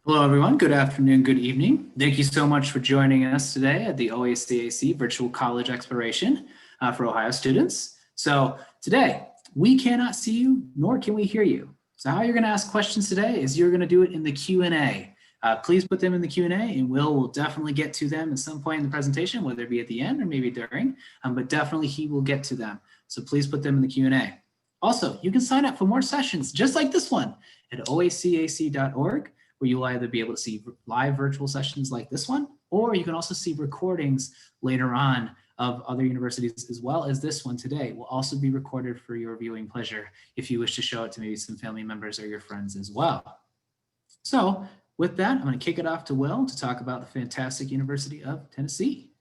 Hello, everyone. Good afternoon, good evening. Thank you so much for joining us today at the OACAC Virtual College Exploration for Ohio students. So today, we cannot see you, nor can we hear you. So how you're going to ask questions today is you're going to do it in the Q&A. Please put them in the Q&A and we'll definitely get to them at some point in the presentation, whether it be at the end or maybe during, but definitely he will get to them. So please put them in the Q&A. Also, you can sign up for more sessions just like this one at oacac.org, where you'll either be able to see live virtual sessions like this one, or you can also see recordings later on of other universities as well as this one today will also be recorded for your viewing pleasure if you wish to show it to maybe some family members or your friends as well. So with that, I'm going to kick it off to Will to talk about the fantastic University of Tennessee.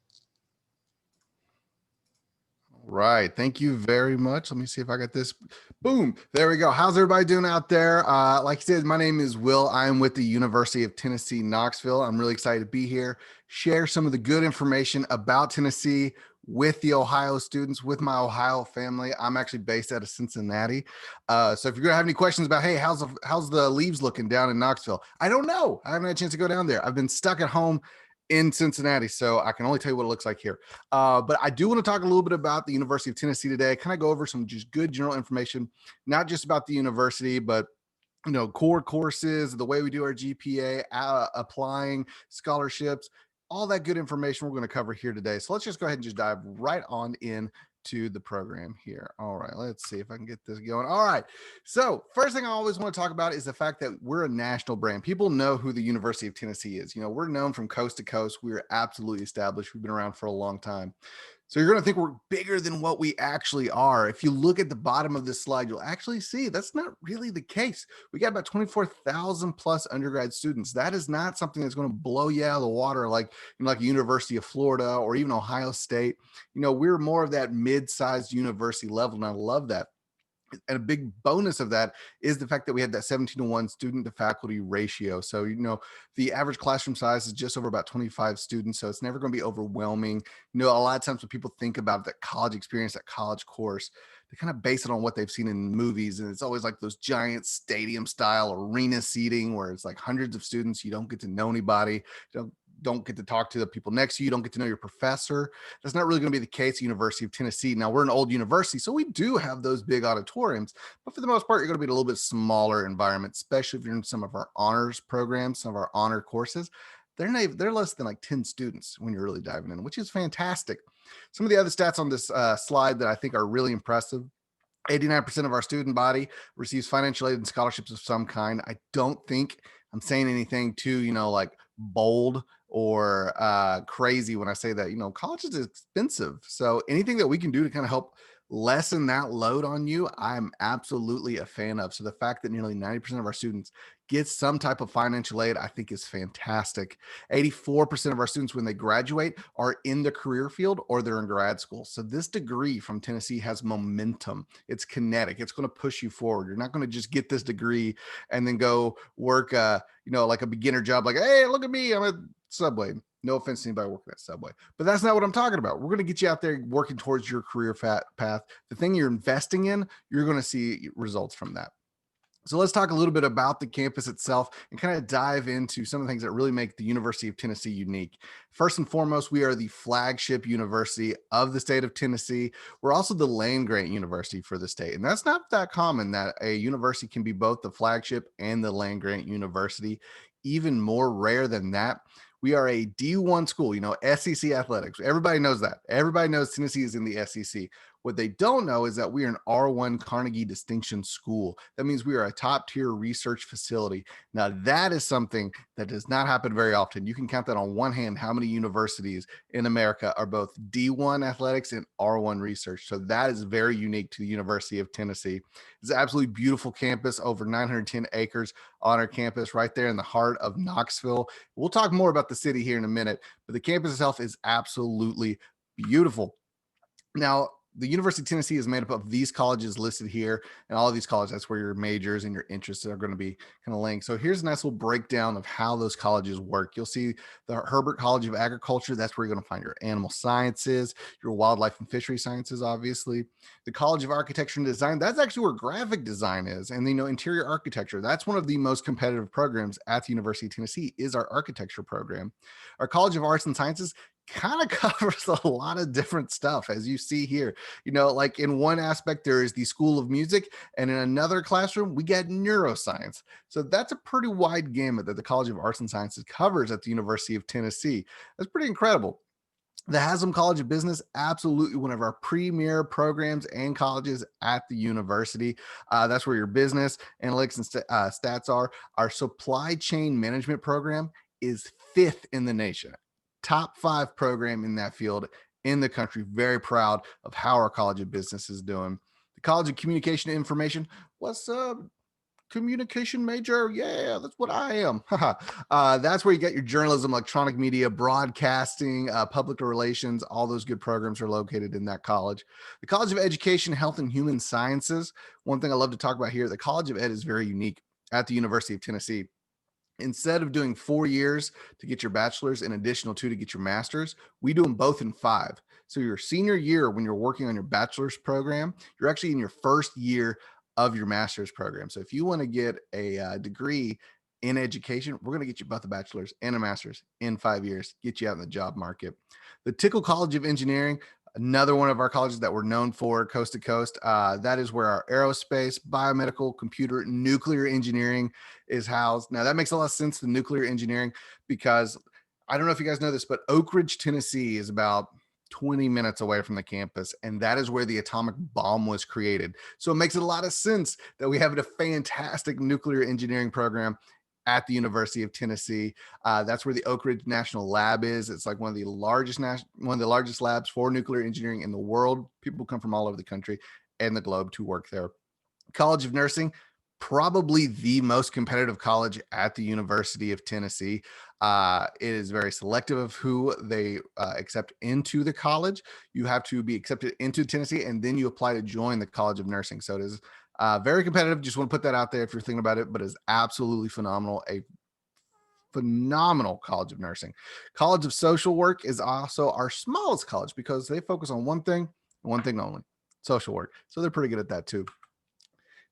Right. Thank you very much. Let me see if I got this. Boom. There we go. How's everybody doing out there? Like I said, my name is Will. I'm with the University of Tennessee, Knoxville. I'm really excited to be here, share some of the good information about Tennessee with the Ohio students, with my Ohio family. I'm actually based out of Cincinnati. So if you're going to have any questions about, hey, how's the leaves looking down in Knoxville? I don't know. I haven't had a chance to go down there. I've been stuck at home in Cincinnati, so I can only tell you what it looks like here. But I do want to talk a little bit about the University of Tennessee today, kind of go over some just good general information, not just about the university, but core courses, the way we do our GPA, applying scholarships, all that good information we're going to cover here today. So let's just go ahead and just dive right on in to the program here. All right, let's see if I can get this going. All right, so first thing I always want to talk about is the fact that we're a national brand. People know who the University of Tennessee is. We're known from coast to coast. We're absolutely established. We've been around for a long time. So you're going to think we're bigger than what we actually are. If you look at the bottom of this slide, you'll actually see that's not really the case. We got about 24,000 plus undergrad students. That is not something that's going to blow you out of the water like University of Florida or even Ohio State. We're more of that mid-sized university level, and I love that. And a big bonus of that is the fact that we had that 17-to-1 student to faculty ratio. So, the average classroom size is just over about 25 students. So it's never going to be overwhelming. A lot of times when people think about that college experience, that college course, they kind of base it on what they've seen in movies. And it's always like those giant stadium style arena seating where it's like hundreds of students. You don't get to know anybody. You don't get to talk to the people next to you. You don't get to know your professor. That's not really going to be the case at University of Tennessee. Now, we're an old university, so we do have those big auditoriums, but for the most part, you're going to be in a little bit smaller environment, especially if you're in some of our honors programs, some of our honor courses. They're less than like 10 students when you're really diving in, which is fantastic. Some of the other stats on this slide that I think are really impressive: 89% of our student body receives financial aid and scholarships of some kind. I don't think I'm saying anything too, like bold or crazy when I say that. College is expensive. So anything that we can do to kind of help lessen that load on you, I'm absolutely a fan of. So the fact that nearly 90% of our students get some type of financial aid, I think is fantastic. 84% of our students, when they graduate, are in the career field or they're in grad school. So this degree from Tennessee has momentum. It's kinetic. It's going to push you forward. You're not going to just get this degree and then go work, like a beginner job, like, hey, look at me, I'm at Subway. No offense to anybody working at Subway, but that's not what I'm talking about. We're going to get you out there working towards your career path. The thing you're investing in, you're going to see results from that. So let's talk a little bit about the campus itself and kind of dive into some of the things that really make the University of Tennessee unique. First and foremost, we are the flagship university of the state of Tennessee. We're also the land-grant university for the state. And that's not that common, that a university can be both the flagship and the land-grant university. Even more rare than that, we are a D1 school, SEC athletics. Everybody knows that. Everybody knows Tennessee is in the SEC. What they don't know is that we are an R1 Carnegie Distinction School. That means we are a top tier research facility. Now, that is something that does not happen very often. You can count that on one hand how many universities in America are both D1 athletics and R1 research. So that is very unique to the University of Tennessee. It's an absolutely beautiful campus, over 910 acres on our campus right there in the heart of Knoxville. We'll talk more about the city here in a minute, but the campus itself is absolutely beautiful. Now, the University of Tennessee is made up of these colleges listed here, and all of these colleges, that's where your majors and your interests are going to be kind of linked. So here's a nice little breakdown of how those colleges work. You'll see the Herbert College of Agriculture. That's where you're going to find your animal sciences, your wildlife and fishery sciences, obviously. The College of Architecture and Design, that's actually where graphic design is. And interior architecture, that's one of the most competitive programs at the University of Tennessee is our architecture program. Our College of Arts and Sciences kind of covers a lot of different stuff, as you see here. Like in one aspect, there is the School of Music, and in another classroom, we get neuroscience. So that's a pretty wide gamut that the College of Arts and Sciences covers at the University of Tennessee. That's pretty incredible. The Haslam College of Business, absolutely one of our premier programs and colleges at the university. That's where your business analytics and stats are. Our supply chain management program is 5th in the nation, top 5 program in that field in the country. Very proud of how our College of Business is doing. The College of Communication and Information, what's up? Communication major? Yeah, that's what I am. That's where you get your journalism, electronic media, broadcasting, public relations. All those good programs are located in that college. The College of Education, Health, and Human Sciences. One thing I love to talk about here, the College of Ed is very unique at the University of Tennessee. Instead of doing 4 years to get your bachelor's and additional 2 to get your master's, we do them both in 5. So your senior year, when you're working on your bachelor's program, you're actually in your first year of your master's program. So if you want to get a degree in education, we're going to get you both a bachelor's and a master's in 5 years, get you out in the job market. The Tickle College of Engineering, another one of our colleges that we're known for coast to coast. That is where our aerospace, biomedical, computer, nuclear engineering is housed. Now that makes a lot of sense, the nuclear engineering, because I don't know if you guys know this, but Oak Ridge, Tennessee is about 20 minutes away from the campus, and that is where the atomic bomb was created. So it makes a lot of sense that we have a fantastic nuclear engineering program at the University of Tennessee. That's where the Oak Ridge National Lab is. It's like one of the largest labs for nuclear engineering in the world. People come from all over the country and the globe to work there. College of Nursing, probably the most competitive college at the University of Tennessee. It is very selective of who they accept into the college. You have to be accepted into Tennessee, and then you apply to join the College of Nursing. So it is very competitive. Just want to put that out there if you're thinking about it, but it's absolutely phenomenal. A phenomenal College of Nursing. College of Social Work is also our smallest college because they focus on one thing only, social work. So they're pretty good at that too.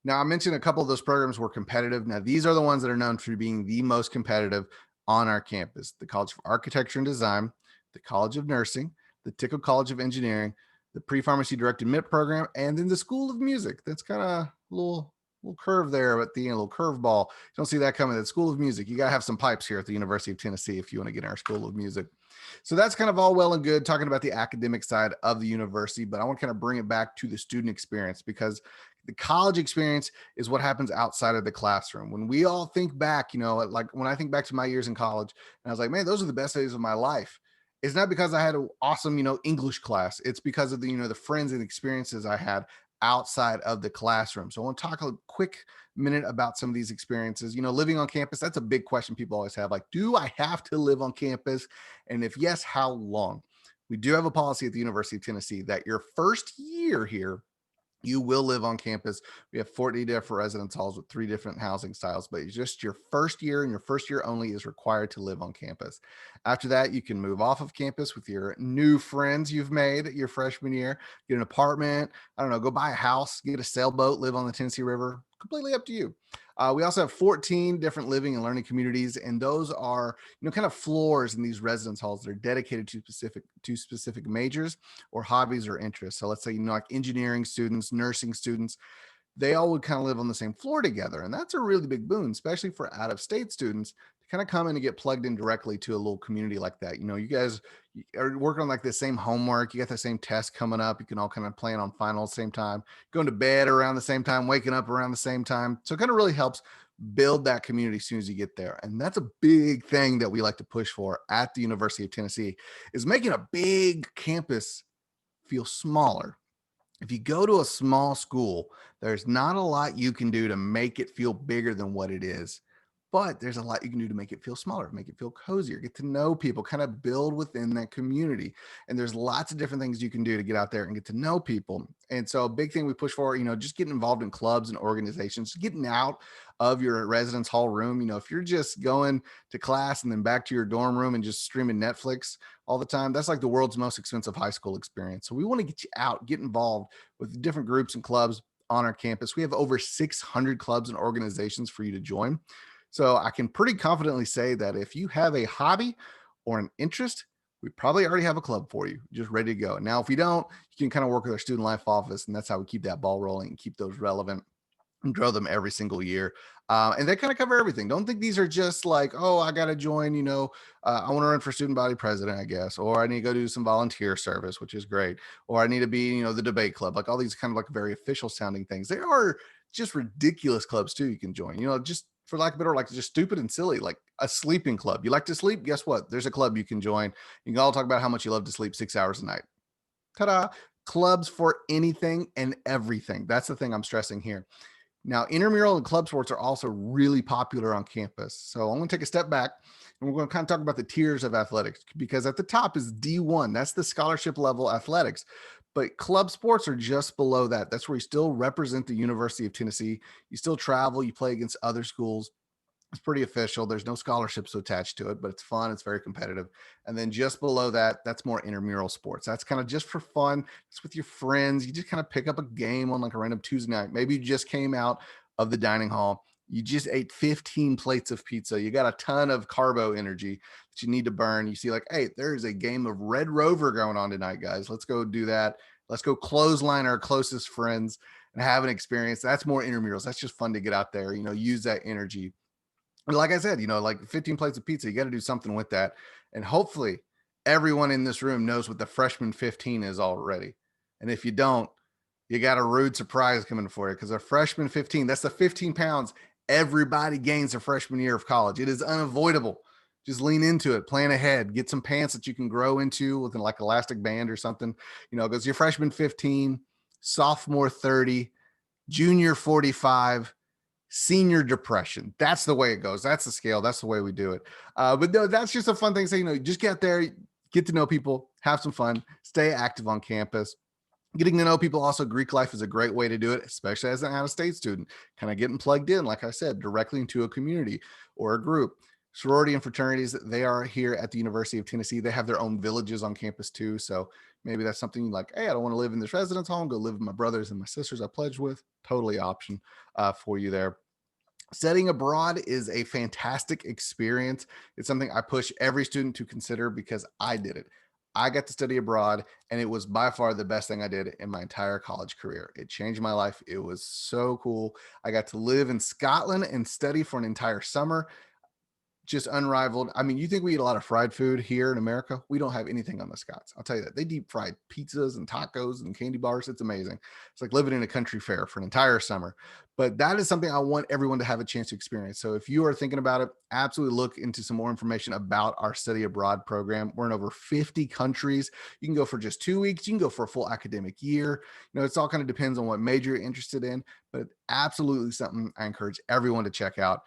Now, I mentioned a couple of those programs were competitive. Now, these are the ones that are known for being the most competitive on our campus: the College of Architecture and Design, the College of Nursing, the Tickle College of Engineering, the Pre-Pharmacy Directed MIT program, and then the School of Music. That's kind of a little curve there at the end, a little curveball. You don't see that coming. The School of Music, you got to have some pipes here at the University of Tennessee if you want to get in our School of Music. So that's kind of all well and good talking about the academic side of the university, but I want to kind of bring it back to the student experience, because the college experience is what happens outside of the classroom. When we all think back, like when I think back to my years in college, and I was like, man, those are the best days of my life. It's not because I had an awesome, English class. It's because of the friends and experiences I had outside of the classroom. So I want to talk a quick minute about some of these experiences. Living on campus, that's a big question people always have. Like, do I have to live on campus? And if yes, how long? We do have a policy at the University of Tennessee that your first year here, you will live on campus. We have 40 different residence halls with 3 different housing styles, but it's just your first year, and your first year only is required to live on campus. After that, you can move off of campus with your new friends you've made your freshman year, get an apartment, I don't know, go buy a house, get a sailboat, live on the Tennessee River. Completely up to you. We also have 14 different living and learning communities, and those are kind of floors in these residence halls that are dedicated to specific majors or hobbies or interests. So let's say like engineering students, nursing students, they all would kind of live on the same floor together, and that's a really big boon, especially for out-of-state students to kind of come in and get plugged in directly to a little community like that. You guys are working on like the same homework, you got the same test coming up, you can all kind of plan on finals at the same time, going to bed around the same time, waking up around the same time. So it kind of really helps build that community as soon as you get there. And that's a big thing that we like to push for at the University of Tennessee, is making a big campus feel smaller. If you go to a small school, there's not a lot you can do to make it feel bigger than what it is. but there's a lot you can do to make it feel smaller, make it feel cozier, get to know people, kind of build within that community. And there's lots of different things you can do to get out there and get to know people. And so a big thing we push for, just getting involved in clubs and organizations, getting out of your residence hall room. If you're just going to class and then back to your dorm room and just streaming Netflix all the time, that's like the world's most expensive high school experience. So we want to get you out, get involved with different groups and clubs on our campus. We have over 600 clubs and organizations for you to join. So I can pretty confidently say that if you have a hobby or an interest, we probably already have a club for you, just ready to go. Now, if you don't, you can kind of work with our student life office, and that's how we keep that ball rolling and keep those relevant and grow them every single year. And they kind of cover everything. Don't think these are just like, oh, I got to join, I want to run for student body president, I guess, or I need to go do some volunteer service, which is great. Or I need to be, the debate club, like all these kind of like very official sounding things. There are just ridiculous clubs too you can join, just for lack of better, like just stupid and silly, like a sleeping club. You like to sleep? Guess what? There's a club you can join. You can all talk about how much you love to sleep 6 hours a night. Ta-da. Clubs for anything and everything. That's the thing I'm stressing here. Now, intramural and club sports are also really popular on campus. So I'm going to take a step back and we're going to kind of talk about the tiers of athletics, because at the top is D1. That's the scholarship level athletics. But club sports are just below that. That's where you still represent the University of Tennessee. You still travel, you play against other schools. It's pretty official. There's no scholarships attached to it, but it's fun. It's very competitive. And then just below that, that's more intramural sports. That's kind of just for fun. It's with your friends. You just kind of pick up a game on like a random Tuesday night. Maybe you just came out of the dining hall. You just ate 15 plates of pizza. You got a ton of carbo energy that you need to burn. You see like, hey, there's a game of Red Rover going on tonight, guys. Let's go do that. Let's go clothesline our closest friends and have an experience. That's more intramurals. That's just fun to get out there, use that energy. Like I said, like 15 plates of pizza, you got to do something with that. And hopefully everyone in this room knows what the freshman 15 is already. And if you don't, you got a rude surprise coming for you, because a freshman 15, that's the 15 pounds everybody gains their freshman year of college. It is unavoidable. Just lean into it, plan ahead, get some pants that you can grow into with like elastic band or something, because your freshman 15, sophomore 30, junior 45, senior depression. That's the way it goes. That's the scale. That's the way we do it. But no, that's just a fun thing. So, just get there, get to know people, have some fun, stay active on campus. Getting to know people. Also, Greek life is a great way to do it, especially as an out-of-state student, kind of getting plugged in, like I said, directly into a community or a group. Sorority and fraternities, they are here at the University of Tennessee. They have their own villages on campus too. So maybe that's something like, hey, I don't want to live in this residence hall, go live with my brothers and my sisters I pledged with. Totally option for you there. Studying abroad is a fantastic experience. It's something I push every student to consider because I did it. I got to study abroad, and it was by far the best thing I did in my entire college career. It changed my life. It was so cool. I got to live in Scotland and study for an entire summer. Just unrivaled. I mean, you think we eat a lot of fried food here in America? We don't have anything on the Scots. I'll tell you that. They deep fried pizzas and tacos and candy bars. It's amazing. It's like living in a country fair for an entire summer. But that is something I want everyone to have a chance to experience. So if you are thinking about it, absolutely look into some more information about our study abroad program. We're in over 50 countries. You can go for just 2 weeks. You can go for a full academic year. It's all kind of depends on what major you're interested in, but absolutely something I encourage everyone to check out.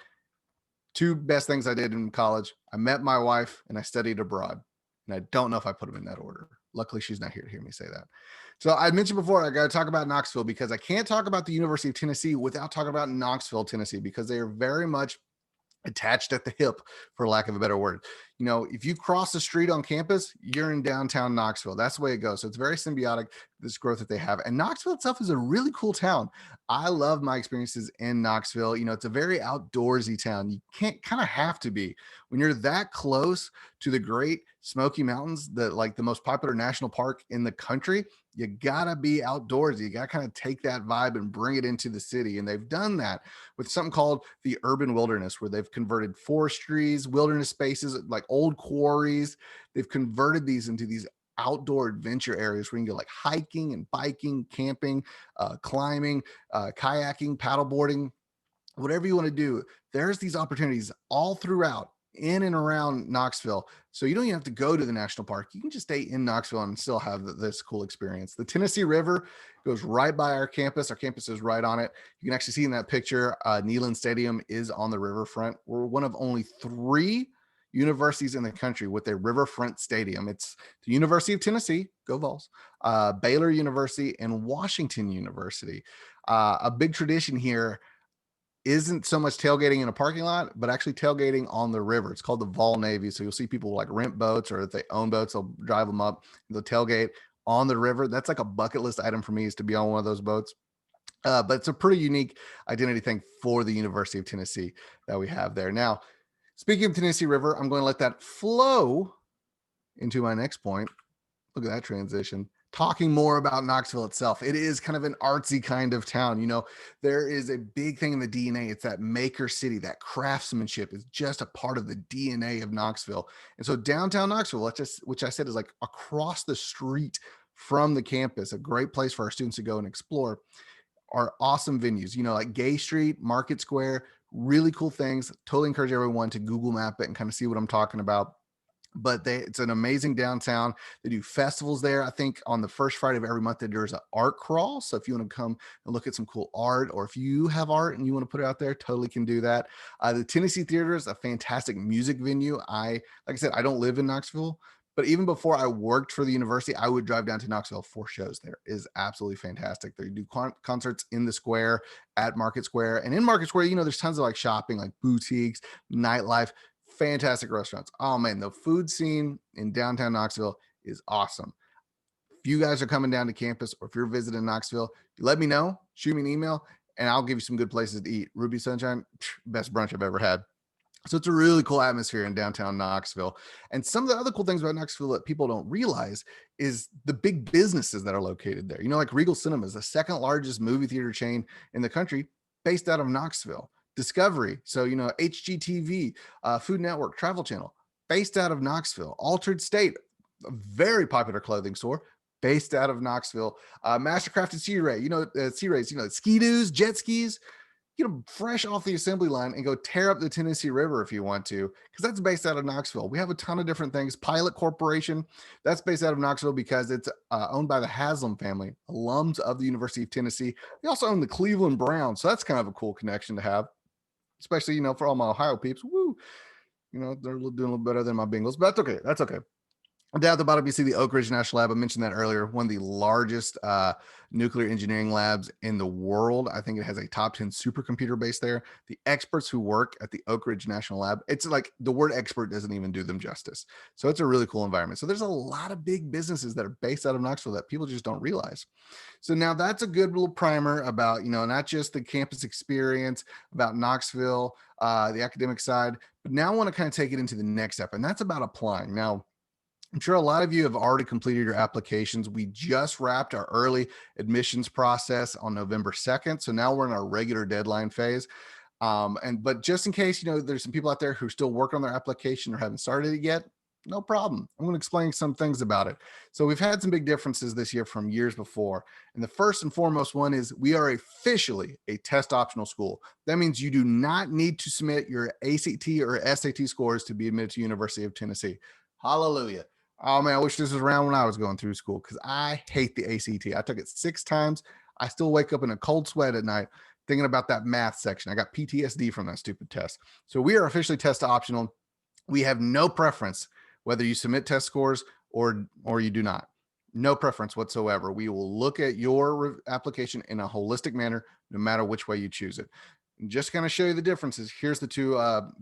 2 best things I did in college. I met my wife and I studied abroad. And I don't know if I put them in that order. Luckily, she's not here to hear me say that. So I mentioned before, I got to talk about Knoxville, because I can't talk about the University of Tennessee without talking about Knoxville, Tennessee, because they are very much attached at the hip, for lack of a better word. If you cross the street on campus, you're in downtown Knoxville. That's the way it goes. So it's very symbiotic, this growth that they have. And Knoxville itself is a really cool town. I love my experiences in Knoxville. It's a very outdoorsy town. You can't kind of have to be when you're that close to the Great Smoky Mountains, the most popular national park in the country. You gotta be outdoors. You gotta kind of take that vibe and bring it into the city. And they've done that with something called the urban wilderness, where they've converted forestries, wilderness spaces, like old quarries. They've converted these into these outdoor adventure areas where you can go like hiking and biking, camping, climbing, kayaking, paddleboarding, whatever you want to do. There's these opportunities all throughout in and around Knoxville. So you don't even have to go to the national park. You can just stay in Knoxville and still have this cool experience. The Tennessee River goes right by our campus. Our campus is right on it. You can actually see in that picture, Neyland Stadium is on the riverfront. We're one of only 3 universities in the country with a riverfront stadium. It's the University of Tennessee, go Vols, Baylor University, and Washington University. A big tradition here isn't so much tailgating in a parking lot, but actually tailgating on the river. It's called the Vol Navy. So you'll see people like rent boats, or if they own boats, they'll drive them up. They'll tailgate on the river. That's like a bucket list item for me, is to be on one of those boats. But it's a pretty unique identity thing for the University of Tennessee that we have there. Now, speaking of Tennessee River, I'm going to let that flow into my next point. Look at that transition. Talking more about Knoxville itself. It is kind of an artsy kind of town. You know, there is a big thing in the DNA. It's that maker city, that craftsmanship is just a part of the DNA of Knoxville. And so downtown Knoxville, which I said is like across the street from the campus, a great place for our students to go and explore, are awesome venues, you know, like Gay Street, Market Square, really cool things. Totally encourage everyone to Google map it and kind of see what I'm talking about. But it's an amazing downtown. They do festivals there. I think on the first Friday of every month, there's an art crawl. So if you want to come and look at some cool art, or if you have art and you want to put it out there, totally can do that. The Tennessee Theater is a fantastic music venue. Like I said, I don't live in Knoxville, but even before I worked for the university, I would drive down to Knoxville for shows. There is absolutely fantastic. They do concerts in the square, at Market Square, and in Market Square, you know, there's tons of like shopping, like boutiques, nightlife, fantastic restaurants. Oh man, the food scene in downtown Knoxville is awesome. If you guys are coming down to campus, or if you're visiting Knoxville, let me know, shoot me an email, and I'll give you some good places to eat. Ruby Sunshine, best brunch I've ever had. So it's a really cool atmosphere in downtown Knoxville. And some of the other cool things about Knoxville that people don't realize is the big businesses that are located there. You know, like Regal Cinema is the second largest movie theater chain in the country, based out of Knoxville. Discovery, so you know, HGTV, Food Network, Travel Channel, based out of Knoxville. Altered State, a very popular clothing store, based out of Knoxville. Mastercrafted Sea Ray, you know, Sea Rays, you know, ski-doos, jet skis, get them fresh off the assembly line and go tear up the Tennessee River if you want to, because that's based out of Knoxville. We have a ton of different things. Pilot Corporation, that's based out of Knoxville because it's owned by the Haslam family, alums of the University of Tennessee. They also own the Cleveland Browns, so that's kind of a cool connection to have, especially, you know, for all my Ohio peeps. Woo, you know, they're doing a little better than my Bengals, but that's okay. That's okay. Down at the bottom, you see the Oak Ridge National Lab. I mentioned that earlier. One of the largest nuclear engineering labs in the world. I think it has a top 10 supercomputer base there. The experts who work at the Oak Ridge National Lab, it's like the word expert doesn't even do them justice. So it's a really cool environment. So there's a lot of big businesses that are based out of Knoxville that people just don't realize. So now that's a good little primer about, you know, not just the campus experience, about Knoxville, the academic side, but now I want to kind of take it into the next step, and that's about applying. Now, I'm sure a lot of you have already completed your applications. We just wrapped our early admissions process on November 2nd. So now we're in our regular deadline phase. But just in case, you know, there's some people out there who are still working on their application or haven't started it yet, no problem. I'm going to explain some things about it. So we've had some big differences this year from years before. And the first and foremost one is we are officially a test optional school. That means you do not need to submit your ACT or SAT scores to be admitted to University of Tennessee. Hallelujah. Oh man, I wish this was around when I was going through school, because I hate the ACT. I took it 6 times. I still wake up in a cold sweat at night thinking about that math section. I got PTSD from that stupid test. So we are officially test optional. We have no preference whether you submit test scores or you do not. No preference whatsoever. We will look at your application in a holistic manner, no matter which way you choose it. And just kind of show you the differences. Here's the two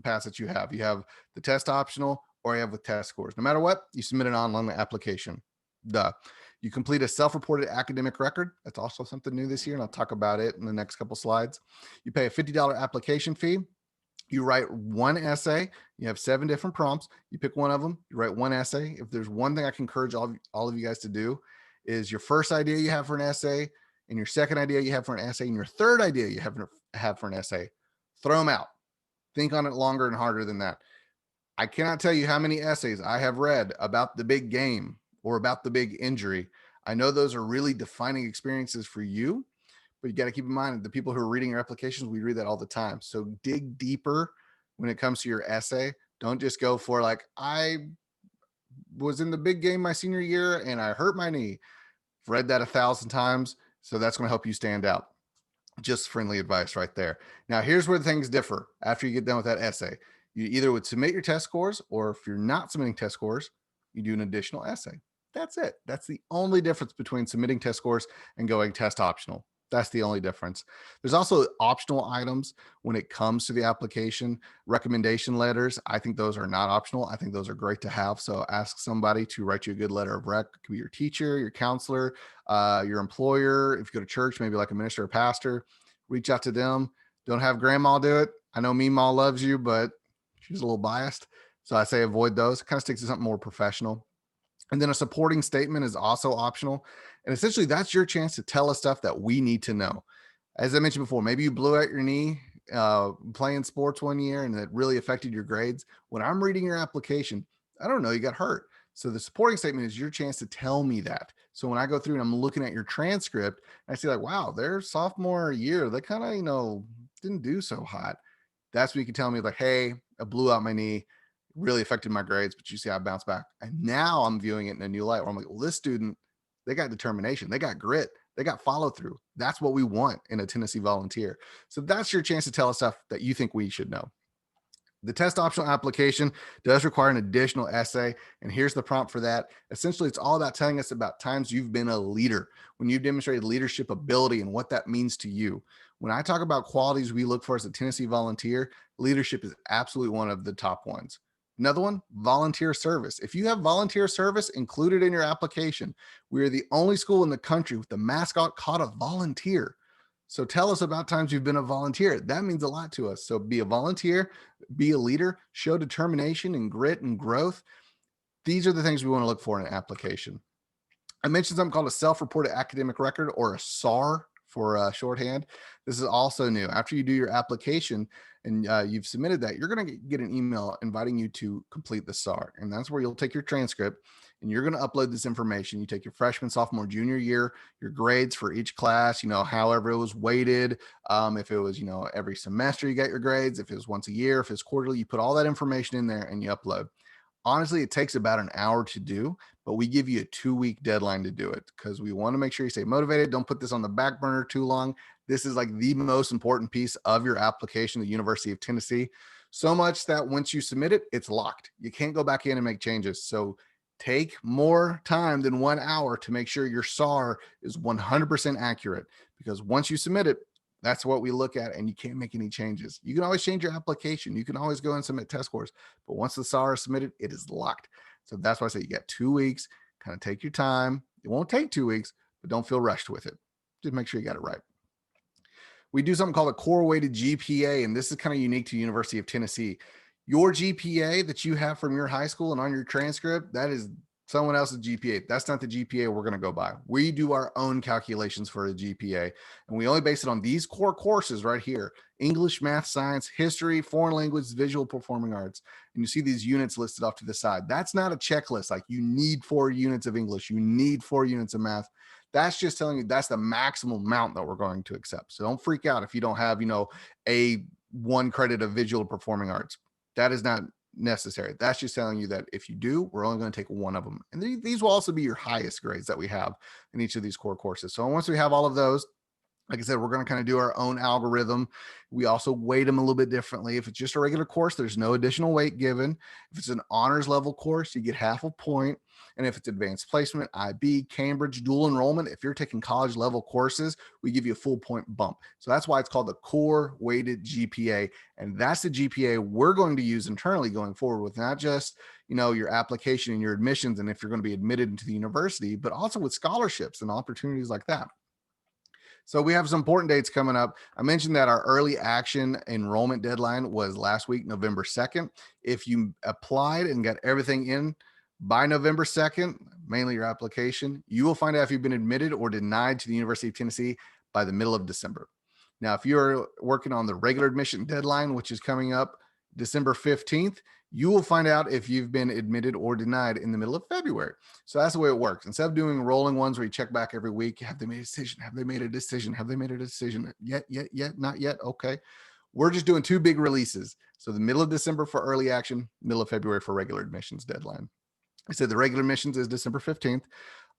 paths that you have. You have the test optional, or you have with test scores. No matter what, you submit an online application. Duh. You complete a self-reported academic record. That's also something new this year, and I'll talk about it in the next couple slides. You pay a $50 application fee. You write one essay. You have 7 different prompts. You pick one of them. You write one essay. If there's one thing I can encourage all of you guys to do, is your first idea you have for an essay, and your second idea you have for an essay, and your third idea you have for an essay, throw them out. Think on it longer and harder than that. I cannot tell you how many essays I have read about the big game or about the big injury. I know those are really defining experiences for you, but you got to keep in mind that the people who are reading your applications, we read that all the time. So dig deeper when it comes to your essay. Don't just go for like, I was in the big game my senior year and I hurt my knee. Read that 1,000 times. So that's going to help you stand out. Just friendly advice right there. Now, here's where things differ after you get done with that essay. You either would submit your test scores, or if you're not submitting test scores, you do an additional essay. That's it. That's the only difference between submitting test scores and going test optional. That's the only difference. There's also optional items when it comes to the application. Recommendation letters, I think those are not optional. I think those are great to have. So ask somebody to write you a good letter of rec. It could be your teacher, your counselor, your employer. If you go to church, maybe like a minister or pastor, reach out to them. Don't have grandma do it. I know Meemaw loves you, but she's a little biased. So I say avoid those. Kind of stick to something more professional. And then a supporting statement is also optional. And essentially, that's your chance to tell us stuff that we need to know. As I mentioned before, maybe you blew out your knee playing sports one year and it really affected your grades. When I'm reading your application, I don't know you got hurt. So the supporting statement is your chance to tell me that. So when I go through and I'm looking at your transcript, I see like, wow, their sophomore year, they kind of, didn't do so hot. That's when you can tell me like, hey, I blew out my knee, really affected my grades, but you see I bounced back. And now I'm viewing it in a new light where I'm like, well, this student, they got determination, they got grit, they got follow through. That's what we want in a Tennessee volunteer. So that's your chance to tell us stuff that you think we should know. The test optional application does require an additional essay. And here's the prompt for that. Essentially, it's all about telling us about times you've been a leader, when you've demonstrated leadership ability and what that means to you. When I talk about qualities we look for as a Tennessee volunteer, leadership is absolutely one of the top ones. Another one, volunteer service. If you have volunteer service included in your application, we are the only school in the country with the mascot called a volunteer. So tell us about times you've been a volunteer. That means a lot to us. So be a volunteer, be a leader, show determination and grit and growth. These are the things we want to look for in an application. I mentioned something called a self-reported academic record, or a SAR for shorthand. This is also new. After you do your application and you've submitted that, you're going to get an email inviting you to complete the SAR. And that's where you'll take your transcript and you're going to upload this information. You take your freshman, sophomore, junior year, your grades for each class, however it was weighted. If it was, every semester you got your grades, if it was once a year, if it's quarterly, you put all that information in there and you upload. Honestly, it takes about an hour to do, but we give you a 2-week deadline to do it because we want to make sure you stay motivated. Don't put this on the back burner too long. This is like the most important piece of your application at the University of Tennessee. So much that once you submit it, it's locked. You can't go back in and make changes. So take more time than 1 hour to make sure your SAR is 100% accurate, because once you submit it, that's what we look at, and you can't make any changes. You can always change your application. You can always go and submit test scores, but once the SAR is submitted, it is locked. So that's why I say you got 2 weeks, kind of take your time. It won't take 2 weeks, but don't feel rushed with it. Just make sure you got it right. We do something called a core weighted GPA, and this is kind of unique to University of Tennessee. Your GPA that you have from your high school and on your transcript, that is someone else's GPA. That's not the GPA we're going to go by. We do our own calculations for a GPA, and we only base it on these core courses right here: English, math, science, history, foreign language, visual performing arts. And you see these units listed off to the side. That's not a checklist. Like, you need 4 units of English, you need 4 units of math. That's just telling you that's the maximum amount that we're going to accept. So don't freak out if you don't have, a 1 credit of visual performing arts. That is not necessary. That's just telling you that if you do, we're only going to take 1 of them. And these will also be your highest grades that we have in each of these core courses. So once we have all of those, like I said, we're going to kind of do our own algorithm. We also weight them a little bit differently. If it's just a regular course, there's no additional weight given. If it's an honors level course, you get half a point. And if it's advanced placement, IB, Cambridge, dual enrollment, if you're taking college level courses, we give you a full point bump. So that's why it's called the core weighted GPA. And that's the GPA we're going to use internally going forward with not just, your application and your admissions, and if you're going to be admitted into the university, but also with scholarships and opportunities like that. So we have some important dates coming up. I mentioned that our early action enrollment deadline was last week, November 2nd. If you applied and got everything in by November 2nd, mainly your application, you will find out if you've been admitted or denied to the University of Tennessee by the middle of December. Now, if you're working on the regular admission deadline, which is coming up December 15th, you will find out if you've been admitted or denied in the middle of February. So that's the way it works. Instead of doing rolling ones where you check back every week, have they made a decision? Have they made a decision? Have they made a decision? Yet, not yet. Okay. We're just doing 2 big releases. So the middle of December for early action, middle of February for regular admissions deadline. I said the regular admissions is December 15th.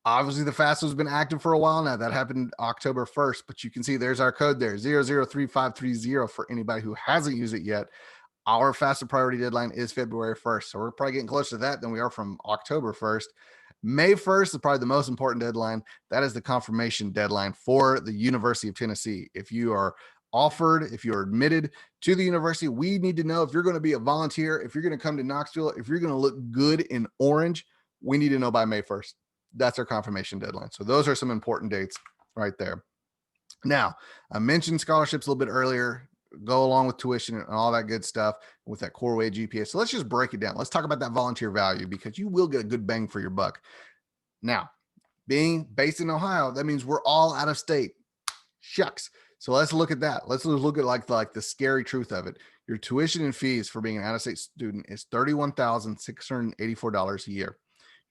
Obviously, the FAFSA has been active for a while now. That happened October 1st, but you can see there's our code there, 003530 for anybody who hasn't used it yet. Our FAFSA priority deadline is February 1st. So we're probably getting closer to that than we are from October 1st. May 1st is probably the most important deadline. That is the confirmation deadline for the University of Tennessee. If you are offered, if you're admitted to the university, we need to know if you're going to be a volunteer, if you're going to come to Knoxville, if you're going to look good in orange, we need to know by May 1st. That's our confirmation deadline. So those are some important dates right there. Now, I mentioned scholarships a little bit earlier, go along with tuition and all that good stuff with that core weighted GPA. So let's just break it down. Let's talk about that volunteer value because you will get a good bang for your buck. Now, being based in Ohio, that means we're all out of state. Shucks. So let's look at that. Let's look at like the scary truth of it. Your tuition and fees for being an out-of-state student is $31,684 a year.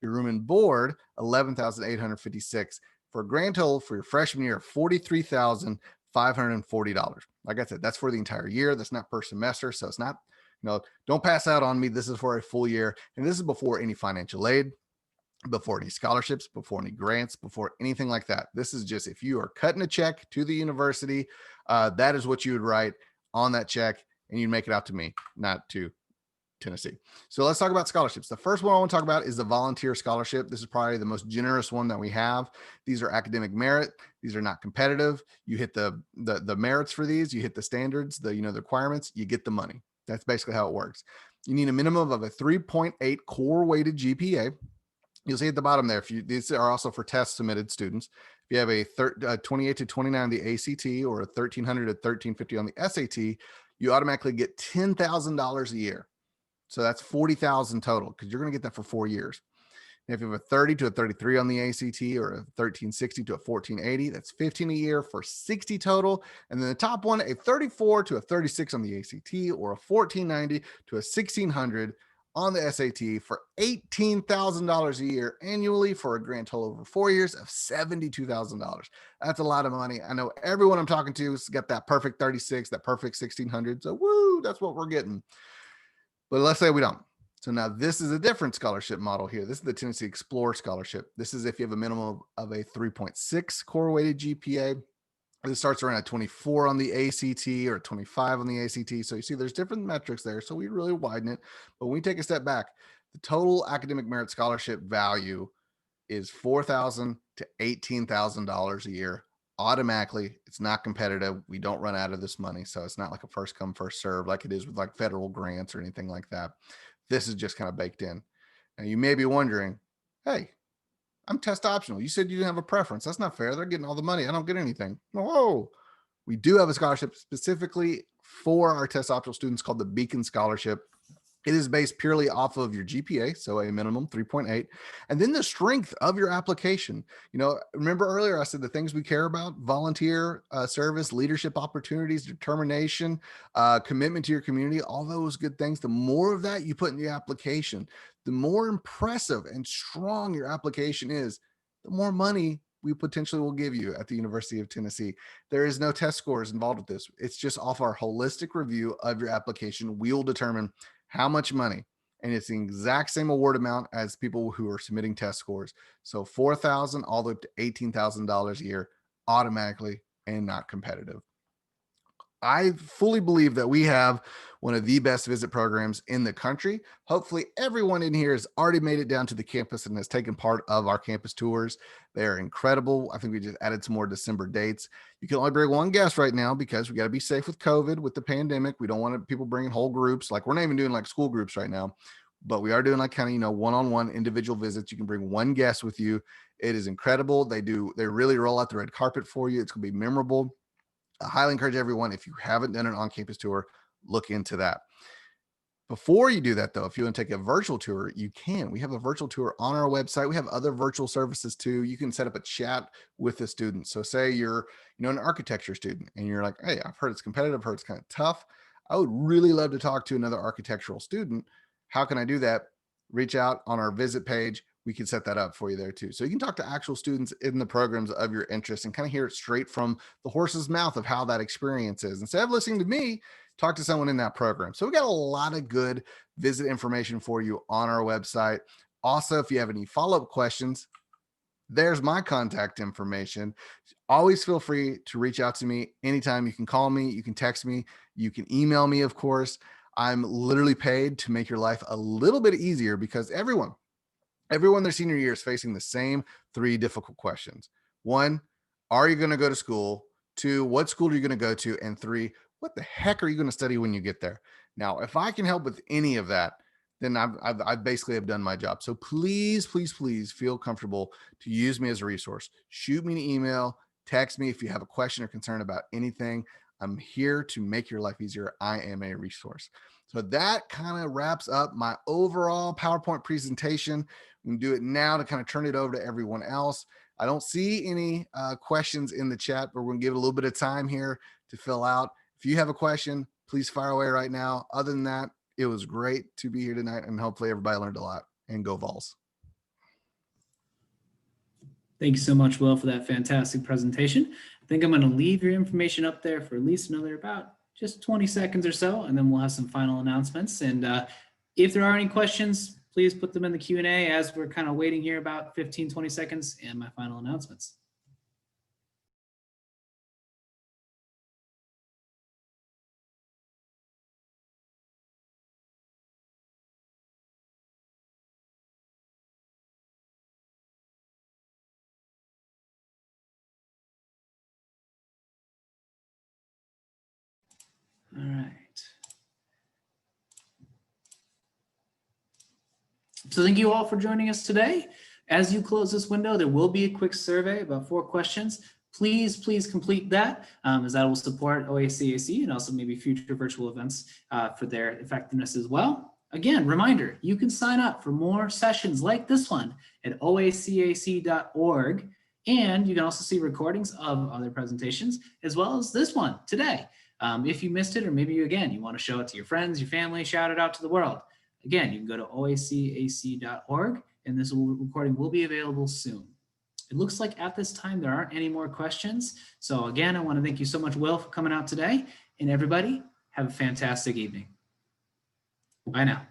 Your room and board, $11,856 for a grand total for your freshman year, $43,540. Like I said, that's for the entire year. That's not per semester. So it's not, don't pass out on me. This is for a full year. And this is before any financial aid, before any scholarships, before any grants, before anything like that. This is just if you are cutting a check to the university, that is what you would write on that check and you'd make it out to me, not to Tennessee. So let's talk about scholarships. The first one I want to talk about is the volunteer scholarship. This is probably the most generous one that we have. These are academic merit. These are not competitive. You hit the merits for these, you hit the standards, the requirements, you get the money. That's basically how it works. You need a minimum of a 3.8 core weighted GPA. You'll see at the bottom there, these are also for test submitted students. If you have a 28 to 29 on the ACT or a 1300 to 1350 on the SAT, you automatically get $10,000 a year. So that's 40,000 total because you're going to get that for 4 years. And if you have a 30 to a 33 on the ACT or a 1360 to a 1480, that's 15 a year for 60 total. And then the top one, a 34 to a 36 on the ACT or a 1490 to a 1600 on the SAT for $18,000 a year annually for a grand total over 4 years of $72,000. That's a lot of money. I know everyone I'm talking to has got that perfect 36, that perfect 1600. So woo, that's what we're getting. But let's say we don't. So now this is a different scholarship model here. This is the Tennessee Explorer Scholarship. This is if you have a minimum of a 3.6 core weighted GPA. This starts around a 24 on the ACT or 25 on the ACT. So you see there's different metrics there. So we really widen it. But when we take a step back, the total academic merit scholarship value is $4,000 to $18,000 a year. Automatically, it's not competitive. We don't run out of this money. So it's not like a first come, first serve like it is with like federal grants or anything like that. This is just kind of baked in. Now you may be wondering, hey, I'm test optional. You said you didn't have a preference. That's not fair. They're getting all the money. I don't get anything. Whoa. We do have a scholarship specifically for our test optional students called the Beacon Scholarship. It is based purely off of your GPA, so a minimum 3.8, and then the strength of your application. Remember earlier I said the things we care about: volunteer service, leadership opportunities, determination, commitment to your community, all those good things. The more of that you put in the application, the more impressive and strong your application is, the more money we potentially will give you at the University of Tennessee. There is no test scores involved with this. It's just off our holistic review of your application. We will determine how much money, and it's the exact same award amount as people who are submitting test scores. So $4,000 all the way up to $18,000 a year automatically and not competitive. I fully believe that we have one of the best visit programs in the country. Hopefully everyone in here has already made it down to the campus and has taken part of our campus tours. They're incredible. I think we just added some more December dates. You can only bring one guest right now because we got to be safe with COVID, with the pandemic. We don't want people bringing whole groups. Like we're not even doing like school groups right now, but we are doing like kind of, one-on-one individual visits. You can bring one guest with you. It is incredible. They really roll out the red carpet for you. It's going to be memorable. I highly encourage everyone, if you haven't done an on-campus tour, look into that. Before you do that, though, if you want to take a virtual tour, you can. We have a virtual tour on our website. We have other virtual services too. You can set up a chat with the student. So say you're, an architecture student and you're like, hey, I've heard it's competitive, I've heard it's kind of tough. I would really love to talk to another architectural student. How can I do that? Reach out on our visit page. We can set that up for you there too. So you can talk to actual students in the programs of your interest and kind of hear it straight from the horse's mouth of how that experience is. Instead of listening to me, talk to someone in that program. So we got a lot of good visit information for you on our website. Also, if you have any follow-up questions, there's my contact information. Always feel free to reach out to me anytime. You can call me, you can text me, you can email me, of course. I'm literally paid to make your life a little bit easier because everyone their senior year is facing the same 3 difficult questions. 1, are you going to go to school? 2, what school are you going to go to? And 3, what the heck are you going to study when you get there? Now, if I can help with any of that, then I've basically have done my job. So please, please, please feel comfortable to use me as a resource. Shoot me an email, text me if you have a question or concern about anything. I'm here to make your life easier. I am a resource. So that kind of wraps up my overall PowerPoint presentation. We can do it now to kind of turn it over to everyone else. I don't see any questions in the chat, but we're going to give it a little bit of time here to fill out. If you have a question, please fire away right now. Other than that, it was great to be here tonight, and hopefully everybody learned a lot. And go Vols. Thank you so much, Will, for that fantastic presentation. I think I'm going to leave your information up there for at least another about just 20 seconds or so, and then we'll have some final announcements. And if there are any questions, please put them in the Q&A as we're kind of waiting here about 15, 20 seconds and my final announcements. All right. So thank you all for joining us today. As you close this window, there will be a quick survey about 4 questions. Please complete that, as that will support OACAC and also maybe future virtual events for their effectiveness as well. Again, reminder, you can sign up for more sessions like this one at oacac.org. And you can also see recordings of other presentations as well as this one today. If you missed it, or maybe you want to show it to your friends, your family, shout it out to the world. Again, you can go to oacac.org, and this recording will be available soon. It looks like at this time there aren't any more questions. So again, I want to thank you so much, Will, for coming out today. And everybody, have a fantastic evening. Bye now.